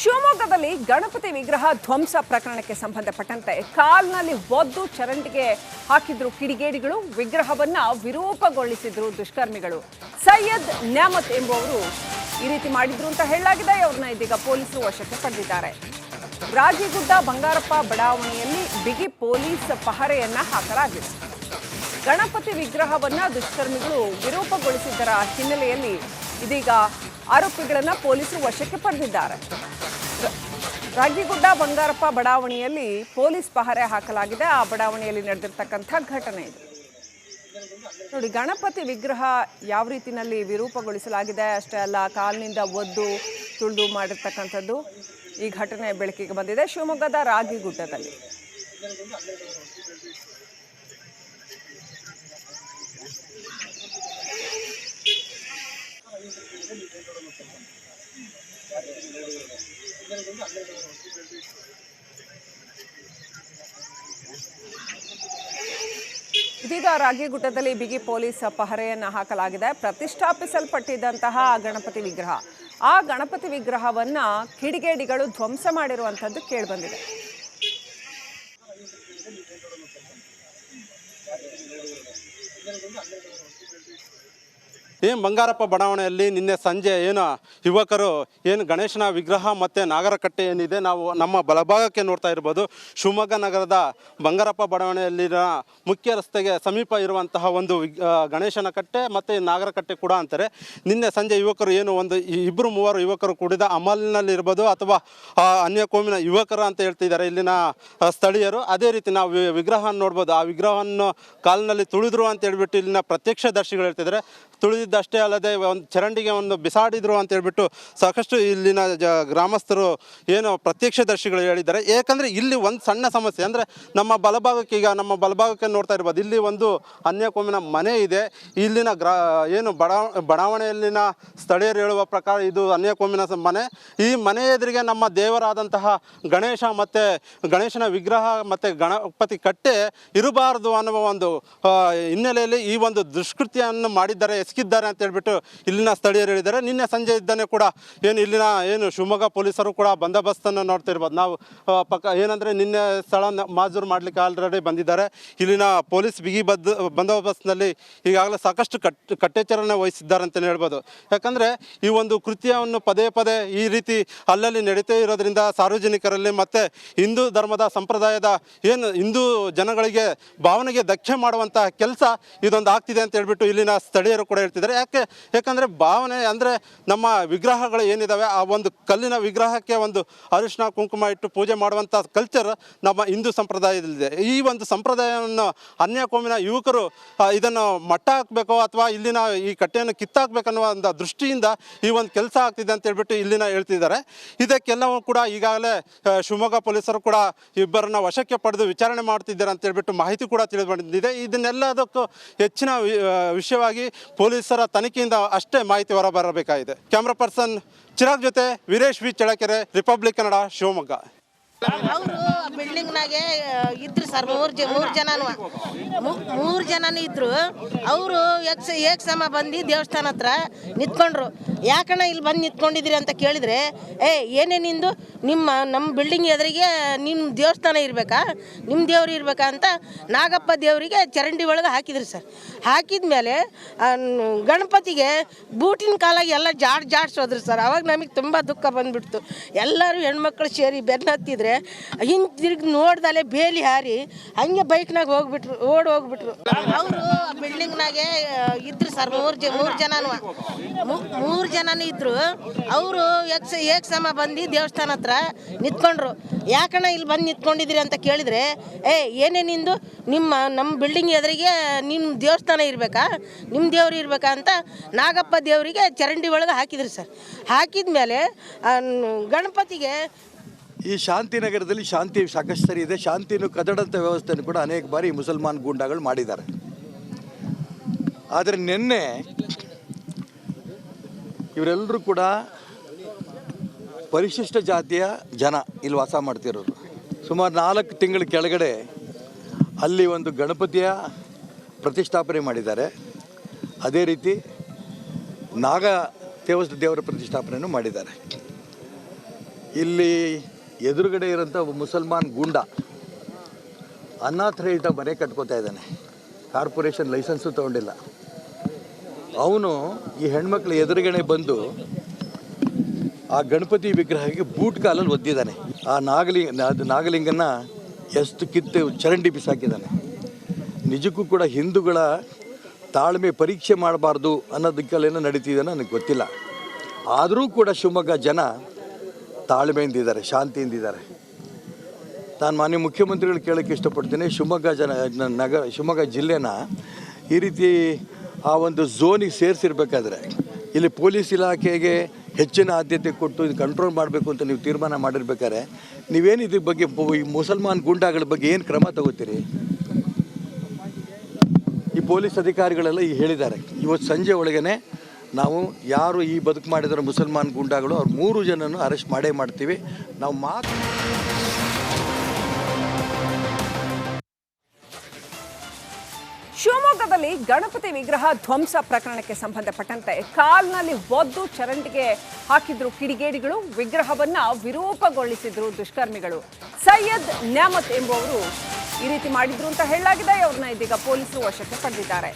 ಶಿವಮೊಗ್ಗದಲ್ಲಿ ಗಣಪತಿ ವಿಗ್ರಹ ಧ್ವಂಸ ಪ್ರಕರಣಕ್ಕೆ ಸಂಬಂಧಪಟ್ಟಂತೆ ಕಾಲ್ನಲ್ಲಿ ಒದ್ದು ಚರಂಡಿಗೆ ಹಾಕಿದ್ರು ಕಿಡಿಗೇಡಿಗಳು. ವಿಗ್ರಹವನ್ನ ವಿರೂಪಗೊಳಿಸಿದ್ರು ದುಷ್ಕರ್ಮಿಗಳು. ಸೈಯದ್ ನ್ಯಾಮತ್ ಎಂಬುವರು ಈ ರೀತಿ ಮಾಡಿದ್ರು ಅಂತ ಹೇಳಲಾಗಿದೆ. ಅವ್ರನ್ನ ಇದೀಗ ಪೊಲೀಸರು ವಶಕ್ಕೆ ಪಡೆದಿದ್ದಾರೆ. ರಾಗಿಗುಡ್ಡ ಬಂಗಾರಪ್ಪ ಬಡಾವಣೆಯಲ್ಲಿ ಬಿಗಿ ಪೊಲೀಸ್ ಪಹರೆಯನ್ನ ಹಾಕಲಾಗಿದೆ. ಗಣಪತಿ ವಿಗ್ರಹವನ್ನ ದುಷ್ಕರ್ಮಿಗಳು ವಿರೂಪಗೊಳಿಸಿದ್ದರ ಹಿನ್ನೆಲೆಯಲ್ಲಿ ಇದೀಗ ಆರೋಪಿಗಳನ್ನ ಪೊಲೀಸರು ವಶಕ್ಕೆ ಪಡೆದಿದ್ದಾರೆ. ರಾಗಿಗುಡ್ಡ ಬಂಗಾರಪ್ಪ ಬಡಾವಣೆಯಲ್ಲಿ ಪೊಲೀಸ್ ಪಹರೆ ಹಾಕಲಾಗಿದೆ. ಆ ಬಡಾವಣೆಯಲ್ಲಿ ನಡೆದಿರ್ತಕ್ಕಂಥ ಘಟನೆ ಇದು. ನೋಡಿ, ಗಣಪತಿ ವಿಗ್ರಹ ಯಾವ ರೀತಿಯಲ್ಲಿ ವಿರೂಪಗೊಳಿಸಲಾಗಿದೆ ಅಷ್ಟೇ ಅಲ್ಲ, ಕಾಲಿನಿಂದ ಒದ್ದು ತುಳಿದು ಮಾಡಿರ್ತಕ್ಕಂಥದ್ದು ಈ ಘಟನೆ ಬೆಳಕಿಗೆ ಬಂದಿದೆ ಶಿವಮೊಗ್ಗದ ರಾಗಿಗುಡ್ಡದಲ್ಲಿ. ಇದೀಗ ರಾಗಿಗುಡ್ಡದಲ್ಲಿ ಬಿಗಿ ಪೊಲೀಸ್ ಪಹರೆಯನ್ನ ಹಾಕಲಾಗಿದೆ. ಪ್ರತಿಷ್ಠಾಪಿಸಲ್ಪಟ್ಟಿದ್ದಂತಹ ಗಣಪತಿ ವಿಗ್ರಹ, ಆ ಗಣಪತಿ ವಿಗ್ರಹವನ್ನ ಕಿಡಿಗೇಡಿಗಳು ಧ್ವಂಸ ಮಾಡಿರುವಂಥದ್ದು ಕೇಳಿಬಂದಿದೆ. ಬಂಗಾರಪ್ಪ ಬಡಾವಣೆಯಲ್ಲಿ ನಿನ್ನೆ ಸಂಜೆ ಯುವಕರು ಗಣೇಶನ ವಿಗ್ರಹ ಮತ್ತು ನಾಗರಕಟ್ಟೆ ಏನಿದೆ, ನಾವು ನಮ್ಮ ಬಲಭಾಗಕ್ಕೆ ನೋಡ್ತಾ ಇರ್ಬೋದು. ಶಿವಮೊಗ್ಗ ನಗರದ ಬಂಗಾರಪ್ಪ ಬಡಾವಣೆಯಲ್ಲಿನ ಮುಖ್ಯ ರಸ್ತೆಗೆ ಸಮೀಪ ಇರುವಂತಹ ಒಂದು ಗಣೇಶನ ಕಟ್ಟೆ ಮತ್ತು ನಾಗರಕಟ್ಟೆ ಕೂಡ ಅಂತಾರೆ. ನಿನ್ನೆ ಸಂಜೆ ಯುವಕರು ಒಂದು ಇಬ್ಬರು ಮೂವರು ಯುವಕರು ಕೂಡಿದ ಅಮಲ್ನಲ್ಲಿರ್ಬೋದು ಅಥವಾ ಅನ್ಯ ಕೋಮಿನ ಯುವಕರು ಅಂತ ಹೇಳ್ತಿದ್ದಾರೆ ಇಲ್ಲಿನ ಸ್ಥಳೀಯರು. ಅದೇ ರೀತಿ ನಾವು ವಿಗ್ರಹ ನೋಡ್ಬೋದು. ಆ ವಿಗ್ರಹವನ್ನು ಕಾಲಿನಲ್ಲಿ ತುಳಿದ್ರು ಅಂತ ಹೇಳ್ಬಿಟ್ಟು ಇಲ್ಲಿನ ಪ್ರತ್ಯಕ್ಷದರ್ಶಿಗಳು ಹೇಳ್ತಿದ್ದಾರೆ. ತುಳಿದಿದ್ದಷ್ಟೇ ಅಲ್ಲದೆ ಒಂದು ಚರಂಡಿಗೆ ಬಿಸಾಡಿದ್ರು ಅಂತ ಹೇಳ್ಬಿಟ್ಟು ಸಾಕಷ್ಟು ಇಲ್ಲಿನ ಗ್ರಾಮಸ್ಥರು ಪ್ರತ್ಯಕ್ಷದರ್ಶಿಗಳು ಹೇಳಿದ್ದಾರೆ. ಏಕೆಂದರೆ ಇಲ್ಲಿ ಒಂದು ಸಣ್ಣ ಸಮಸ್ಯೆ ಅಂದರೆ ನಮ್ಮ ಬಲಭಾಗಕ್ಕೆ ನೋಡ್ತಾ ಇರ್ಬೋದು, ಇಲ್ಲಿ ಒಂದು ಅನ್ಯಕೋಮಿನ ಮನೆ ಇದೆ. ಇಲ್ಲಿನ ಬಡಾವಣೆಯಲ್ಲಿನ ಸ್ಥಳೀಯರು ಹೇಳುವ ಪ್ರಕಾರ ಇದು ಅನ್ಯಕೋಮಿನ ಮನೆ. ಈ ಮನೆ ಎದುರಿಗೆ ನಮ್ಮ ದೇವರಾದಂತಹ ಗಣೇಶ ಮತ್ತು ಗಣೇಶನ ವಿಗ್ರಹ ಮತ್ತು ಗಣಪತಿ ಕಟ್ಟೆ ಇರಬಾರದು ಅನ್ನುವ ಒಂದು ಹಿನ್ನೆಲೆಯಲ್ಲಿ ಈ ಒಂದು ದುಷ್ಕೃತ್ಯವನ್ನು ಮಾಡಿದ್ದಾರೆ, ಎಸಗಿದ್ದಾರೆ ಅಂತ ಹೇಳ್ಬಿಟ್ಟು ಇಲ್ಲಿನ ಸ್ಥಳೀಯರು ಹೇಳಿದ್ದಾರೆ. ನಿನ್ನೆ ಸಂಜೆ ಇದ್ದಾನೆ ಕೂಡ ಇಲ್ಲಿನ ಶಿವಮೊಗ್ಗ ಪೊಲೀಸರು ಕೂಡ ಬಂದೋಬಸ್ತನ್ನು ನೋಡ್ತಿರ್ಬೋದು. ನಾವು ಏನಂದರೆ ನಿನ್ನೆ ಸ್ಥಳ ಮಾಜೂರು ಮಾಡಲಿಕ್ಕೆ ಆಲ್ರೆಡಿ ಬಂದಿದ್ದಾರೆ. ಇಲ್ಲಿನ ಪೊಲೀಸ್ ಬಿಗಿ ಬಂದೋಬಸ್ತ್ನಲ್ಲಿ ಈಗಾಗಲೇ ಸಾಕಷ್ಟು ಕಟ್ಟೆಚ್ಚರನೆ ವಹಿಸಿದ್ದಾರೆ ಅಂತಲೇ ಹೇಳ್ಬೋದು. ಯಾಕಂದರೆ ಈ ಒಂದು ಕೃತ್ಯವನ್ನು ಪದೇ ಪದೇ ಈ ರೀತಿ ಅಲ್ಲಲ್ಲಿ ನಡೀತಾ ಇರೋದ್ರಿಂದ ಸಾರ್ವಜನಿಕರಲ್ಲಿ ಮತ್ತು ಹಿಂದೂ ಧರ್ಮದ ಸಂಪ್ರದಾಯದ ಹಿಂದೂ ಜನಗಳಿಗೆ ಭಾವನೆಗೆ ಧಕ್ಕೆ ಮಾಡುವಂತಹ ಕೆಲಸ ಇದೊಂದು ಆಗ್ತಿದೆ ಅಂತ ಹೇಳ್ಬಿಟ್ಟು ಇಲ್ಲಿನ ಸ್ಥಳೀಯರು ಕೂಡ ಹೇಳ್ತಿದ್ದಾರೆ. ಯಾಕಂದರೆ ಭಾವನೆ ಅಂದರೆ ನಮ್ಮ ವಿಗ್ರಹಗಳು ಏನಿದ್ದಾವೆ, ಆ ಒಂದು ಕಲ್ಲಿನ ವಿಗ್ರಹಕ್ಕೆ ಒಂದು ಅರಿಶಿನ ಕುಂಕುಮ ಇಟ್ಟು ಪೂಜೆ ಮಾಡುವಂಥ ಕಲ್ಚರ್ ನಮ್ಮ ಹಿಂದೂ ಸಂಪ್ರದಾಯದಲ್ಲಿದೆ. ಈ ಒಂದು ಸಂಪ್ರದಾಯವನ್ನು ಅನ್ಯ ಕೋಮಿನ ಯುವಕರು ಇದನ್ನು ಮಟ್ಟ ಹಾಕಬೇಕು ಅಥವಾ ಇಲ್ಲಿನ ಈ ಕಟ್ಟೆಯನ್ನು ಕಿತ್ತಾಕಬೇಕನ್ನುವ ಒಂದು ದೃಷ್ಟಿಯಿಂದ ಈ ಒಂದು ಕೆಲಸ ಆಗ್ತಿದೆ ಅಂತ ಹೇಳ್ಬಿಟ್ಟು ಇಲ್ಲಿನ ಹೇಳ್ತಿದ್ದಾರೆ. ಇದಕ್ಕೆಲ್ಲವೂ ಕೂಡ ಈಗಾಗಲೇ ಶಿವಮೊಗ್ಗ ಪೊಲೀಸರು ಕೂಡ ಇಬ್ಬರನ್ನ ವಶಕ್ಕೆ ಪಡೆದು ವಿಚಾರಣೆ ಮಾಡ್ತಿದ್ದಾರೆ ಅಂತ ಹೇಳ್ಬಿಟ್ಟು ಮಾಹಿತಿ ಕೂಡ ತಿಳಿದು ಬಂದಿದೆ. ಇದನ್ನೆಲ್ಲದಕ್ಕೂ ಹೆಚ್ಚಿನ ವಿಷಯವಾಗಿ ಪೊಲೀಸರ ತನಿಖೆಯಿಂದ ಅಷ್ಟೇ ಮಾಹಿತಿ ಹೊರಬರಬೇಕಾಗಿದೆ. ಕ್ಯಾಮ್ರಾ ಪರ್ಸನ್ ಚಿರಾಗ್ ಜೊತೆ ವೀರೇಶ್ ವಿ ಚಳ್ಳಕೆರೆ, ರಿಪಬ್ಲಿಕ್ ಕನ್ನಡ, ಶಿವಮೊಗ್ಗ. ಅವರು ಬಿಲ್ಡಿಂಗ್ನಾಗೆ ಇದ್ರು ಸರ್, ಮೂರು ಜನನೂ ಇದ್ರು. ಅವರು ಏಕ್ಸಮ ಬಂದು ದೇವಸ್ಥಾನ ಹತ್ರ ನಿಂತ್ಕೊಂಡ್ರು. ಯಾಕಣ್ಣ ಇಲ್ಲಿ ಬಂದು ನಿಂತ್ಕೊಂಡಿದ್ರಿ ಅಂತ ಕೇಳಿದರೆ, ಏನೇನಿಂದು ನಮ್ಮ ಬಿಲ್ಡಿಂಗ್ ಎದುರಿಗೆ ನಿಮ್ಮ ದೇವಸ್ಥಾನ ಇರಬೇಕಾ, ನಿಮ್ಮ ದೇವ್ರು ಇರಬೇಕಾ ಅಂತ ನಾಗಪ್ಪ ದೇವರಿಗೆ ಚರಂಡಿ ಒಳಗೆ ಹಾಕಿದ್ರು ಸರ್. ಹಾಕಿದ ಮೇಲೆ ಗಣಪತಿಗೆ ಬೂಟಿನ ಕಾಲಾಗಿ ಎಲ್ಲ ಜಾಡ್ಸೋದ್ರು ಸರ್. ಅವಾಗ ನಮಗೆ ತುಂಬ ದುಃಖ ಬಂದುಬಿಡ್ತು. ಎಲ್ಲರೂ ಹೆಣ್ಮಕ್ಳು ಸೇರಿ ಬೆನ್ನತ್ತಿದ್ರೆ ಹಿಂತಿರುಗಿ ನೋಡ್ದಲೆ ಬೇಲಿ ಹಾರಿ ಹಂಗೆ ಬೈಕ್ನಾಗ ಹೋಗ್ಬಿಟ್ರು. ಅವರು ಬಿಲ್ಡಿಂಗ್ನಾಗೆ ಇದ್ರು ಸರ್, ಮೂರು ಜನನೂ ಇದ್ರು. ಅವರು ಏಕ್ಸಮ ಬಂದು ದೇವಸ್ಥಾನ ಹತ್ರ ನಿಂತ್ಕೊಂಡ್ರು. ಯಾಕಣ್ಣ ಇಲ್ಲಿ ಬಂದು ನಿಂತ್ಕೊಂಡಿದ್ರಿ ಅಂತ ಕೇಳಿದರೆ, ಏನೇನಿಂದು ನಮ್ಮ ಬಿಲ್ಡಿಂಗ್ ಎದುರಿಗೆ ನಿಮ್ಮ ದೇವಸ್ಥಾನ ಇರಬೇಕಾ, ನಿಮ್ಮ ದೇವ್ರು ಇರಬೇಕಾ ಅಂತ ನಾಗಪ್ಪ ದೇವರಿಗೆ ಚರಂಡಿ ಒಳಗೆ ಹಾಕಿದ್ರು ಸರ್. ಹಾಕಿದ ಮೇಲೆ ಗಣಪತಿಗೆ ಈ ಶಾಂತಿನಗರದಲ್ಲಿ ಶಾಂತಿ ಸಾಕಷ್ಟು ಸರಿ ಇದೆ. ಶಾಂತಿಯನ್ನು ಕದಡಂಥ ವ್ಯವಸ್ಥೆಯನ್ನು ಕೂಡ ಅನೇಕ ಬಾರಿ ಮುಸಲ್ಮಾನ್ ಗೂಂಡಾಗಳು ಮಾಡಿದ್ದಾರೆ. ಆದರೆ ನಿನ್ನೆ ಇವರೆಲ್ಲರೂ ಕೂಡ ಪರಿಶಿಷ್ಟ ಜಾತಿಯ ಜನ ಇಲ್ಲಿ ವಾಸ ಮಾಡ್ತಿರೋರು. ಸುಮಾರು 4 ತಿಂಗಳ ಕೆಳಗಡೆ ಅಲ್ಲಿ ಒಂದು ಗಣಪತಿಯ ಪ್ರತಿಷ್ಠಾಪನೆ ಮಾಡಿದ್ದಾರೆ. ಅದೇ ರೀತಿ ನಾಗ ದೇವರ ಪ್ರತಿಷ್ಠಾಪನೆಯನ್ನು ಮಾಡಿದ್ದಾರೆ. ಇಲ್ಲಿ ಎದುರುಗಡೆ ಇರೋಂಥ ಮುಸಲ್ಮಾನ್ ಗೂಂಡ ಅನಾಥರಹಿತ ಮನೆ ಕಟ್ಕೋತಾ ಇದ್ದಾನೆ. ಕಾರ್ಪೊರೇಷನ್ ಲೈಸೆನ್ಸು ತೊಗೊಂಡಿಲ್ಲ. ಅವನು ಈ ಹೆಣ್ಮಕ್ಳ ಎದುರುಗಡೆ ಬಂದು ಆ ಗಣಪತಿ ವಿಗ್ರಹಕ್ಕೆ ಬೂಟ್ ಕಾಲಲ್ಲಿ ಒದ್ದಿದ್ದಾನೆ. ಆ ನಾಗಲಿಂಗನ ಎಷ್ಟು ಕಿತ್ತು ಚರಂಡಿ ಬಿಸಾಕಿದ್ದಾನೆ. ನಿಜಕ್ಕೂ ಕೂಡ ಹಿಂದೂಗಳ ತಾಳ್ಮೆ ಪರೀಕ್ಷೆ ಮಾಡಬಾರ್ದು ಅನ್ನೋದಕ್ಕಲ್ಲೇನೋ ನಡೀತಿದೆ ನನಗೆ ಗೊತ್ತಿಲ್ಲ. ಆದರೂ ಕೂಡ ಶಿವಮೊಗ್ಗ ಜನ ತಾಳ್ಮೆಯಿಂದಿದ್ದಾರೆ, ಶಾಂತಿಯಿಂದಿದ್ದಾರೆ. ನಾನು ಮಾನ್ಯ ಮುಖ್ಯಮಂತ್ರಿಗಳು ಕೇಳೋಕ್ಕೆ ಇಷ್ಟಪಡ್ತೀನಿ, ಶಿವಮೊಗ್ಗ ಜಿಲ್ಲೆನ ಈ ರೀತಿ ಆ ಒಂದು ಝೋನಿಗೆ ಸೇರಿಸಿರ್ಬೇಕಾದ್ರೆ ಇಲ್ಲಿ ಪೊಲೀಸ್ ಇಲಾಖೆಗೆ ಹೆಚ್ಚಿನ ಆದ್ಯತೆ ಕೊಟ್ಟು ಇದು ಕಂಟ್ರೋಲ್ ಮಾಡಬೇಕು ಅಂತ ನೀವು ತೀರ್ಮಾನ ಮಾಡಿರ್ಬೇಕಾದ್ರೆ ನೀವೇನು ಇದ್ರ ಬಗ್ಗೆ ಈ ಮುಸಲ್ಮಾನ್ ಗೂಂಡಾಗಳ ಬಗ್ಗೆ ಏನು ಕ್ರಮ ತಗೋತೀರಿ? ಈ ಪೊಲೀಸ್ ಅಧಿಕಾರಿಗಳೆಲ್ಲ ಹೇಳಿದ್ದಾರೆ, ಇವತ್ತು ಸಂಜೆ ಒಳಗೇ ನಾವು ಯಾರು ಈ ಬದುಕು ಮಾಡಿದಾರೋ ಮುಸಲ್ಮಾನ್ ಗೂಂಡಾಗಳು ಅವ್ರು 3 ಜನನೂ ಅರೆಸ್ಟ್ ಮಾಡೇ ಮಾಡ್ತೀವಿ. ನಾವು ಶಿವಮೊಗ್ಗದಲ್ಲಿ ಗಣಪತಿ ವಿಗ್ರಹ ಧ್ವಂಸ ಪ್ರಕರಣಕ್ಕೆ ಸಂಬಂಧಪಟ್ಟಂತೆ ಕಾಲ್ನಲ್ಲಿ ಒದ್ದು ಚರಂಡಿಗೆ ಹಾಕಿದ್ರು ಕಿಡಿಗೇಡಿಗಳು. ವಿಗ್ರಹವನ್ನ ವಿರೂಪಗೊಳಿಸಿದ್ರು ದುಷ್ಕರ್ಮಿಗಳು. ಸೈಯದ್ ನ್ಯಾಮತ್ ಎಂಬುವರು ಈ ರೀತಿ ಮಾಡಿದ್ರು ಅಂತ ಹೇಳಲಾಗಿದೆ. ಅವ್ರನ್ನ ಇದೀಗ ಪೊಲೀಸರು ವಶಕ್ಕೆ ಪಡೆದಿದ್ದಾರೆ.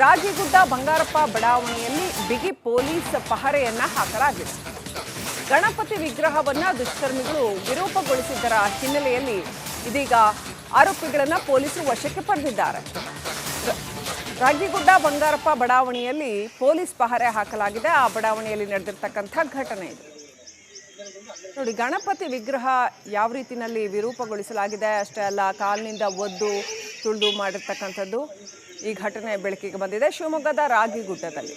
ರಾಗಿಗುಡ್ಡ ಬಂಗಾರಪ್ಪ ಬಡಾವಣೆಯಲ್ಲಿ ಬಿಗಿ ಪೊಲೀಸ್ ಪಹರೆಯನ್ನ ಹಾಕಲಾಗಿದೆ. ಗಣಪತಿ ವಿಗ್ರಹವನ್ನ ದುಷ್ಕರ್ಮಿಗಳು ವಿರೂಪಗೊಳಿಸಿದ್ದರ ಹಿನ್ನೆಲೆಯಲ್ಲಿ ಇದೀಗ ಆರೋಪಿಗಳನ್ನ ಪೊಲೀಸರು ವಶಕ್ಕೆ ಪಡೆದಿದ್ದಾರೆ. ರಾಗಿಗುಡ್ಡ ಬಂಗಾರಪ್ಪ ಬಡಾವಣೆಯಲ್ಲಿ ಪೊಲೀಸ್ ಪಹರೆ ಹಾಕಲಾಗಿದೆ. ಆ ಬಡಾವಣೆಯಲ್ಲಿ ನಡೆದಿರ್ತಕ್ಕಂಥ ಘಟನೆ ಇದು. ನೋಡಿ, ಗಣಪತಿ ವಿಗ್ರಹ ಯಾವ ರೀತಿಯಲ್ಲಿ ವಿರೂಪಗೊಳಿಸಲಾಗಿದೆ ಅಷ್ಟೇ ಅಲ್ಲ, ಕಾಲಿನಿಂದ ಒದ್ದು ತುಳಿದು ಮಾಡಿರ್ತಕ್ಕಂಥದ್ದು ಈ ಘಟನೆ ಬೆಳಕಿಗೆ ಬಂದಿದೆ ಶಿವಮೊಗ್ಗದ ರಾಗಿಗುಡ್ಡದಲ್ಲಿ.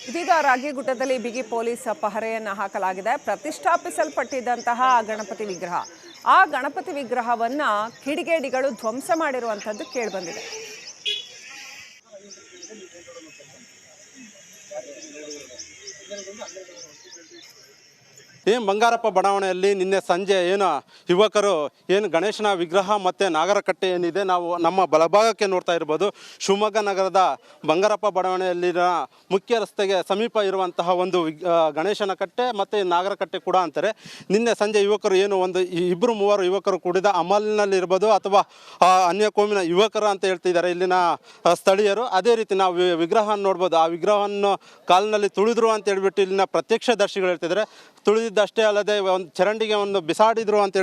ಇದೀಗ ರಾಗಿಗುಡ್ಡದಲ್ಲಿ ಬಿಗಿ ಪೊಲೀಸ್ ಪಹರೆಯನ್ನು ಹಾಕಲಾಗಿದೆ. ಪ್ರತಿಷ್ಠಾಪಿಸಲ್ಪಟ್ಟಿದ್ದಂತಹ ಗಣಪತಿ ವಿಗ್ರಹ, ಆ ಗಣಪತಿ ವಿಗ್ರಹವನ್ನ ಕಿಡಿಗೇಡಿಗಳು ಧ್ವಂಸ ಮಾಡಿರುವಂಥದ್ದು ಕೇಳಿಬಂದಿದೆ. ಬಂಗಾರಪ್ಪ ಬಡಾವಣೆಯಲ್ಲಿ ನಿನ್ನೆ ಸಂಜೆ ಯುವಕರು ಗಣೇಶನ ವಿಗ್ರಹ ಮತ್ತು ನಾಗರಕಟ್ಟೆ ಏನಿದೆ ನಾವು ನಮ್ಮ ಬಲಭಾಗಕ್ಕೆ ನೋಡ್ತಾ ಇರ್ಬೋದು. ಶಿವಮೊಗ್ಗ ನಗರದ ಬಂಗಾರಪ್ಪ ಬಡಾವಣೆಯಲ್ಲಿನ ಮುಖ್ಯ ರಸ್ತೆಗೆ ಸಮೀಪ ಇರುವಂತಹ ಒಂದು ಗಣೇಶನ ಕಟ್ಟೆ ಮತ್ತು ನಾಗರಕಟ್ಟೆ ಕೂಡ ಅಂತಾರೆ. ನಿನ್ನೆ ಸಂಜೆ ಯುವಕರು ಇಬ್ಬರು ಮೂವರು ಯುವಕರು ಕೂಡಿದ ಅಮಲ್ನಲ್ಲಿರ್ಬೋದು ಅಥವಾ ಅನ್ಯ ಕೋಮಿನ ಯುವಕರು ಅಂತ ಹೇಳ್ತಿದ್ದಾರೆ ಇಲ್ಲಿನ ಸ್ಥಳೀಯರು. ಅದೇ ರೀತಿ ನಾವು ವಿಗ್ರಹ ನೋಡ್ಬೋದು. ಆ ವಿಗ್ರಹವನ್ನು ಕಾಲಿನಲ್ಲಿ ತುಳಿದ್ರು ಅಂತ ಹೇಳ್ಬಿಟ್ಟು ಇಲ್ಲಿನ ಪ್ರತ್ಯಕ್ಷದರ್ಶಿಗಳು ಹೇಳ್ತಿದ್ದಾರೆ. ತುಳಿದಿದ್ದಷ್ಟೇ ಅಲ್ಲದೆ ಒಂದು ಚರಂಡಿಗೆ ಬಿಸಾಡಿದ್ರು ಅಂತ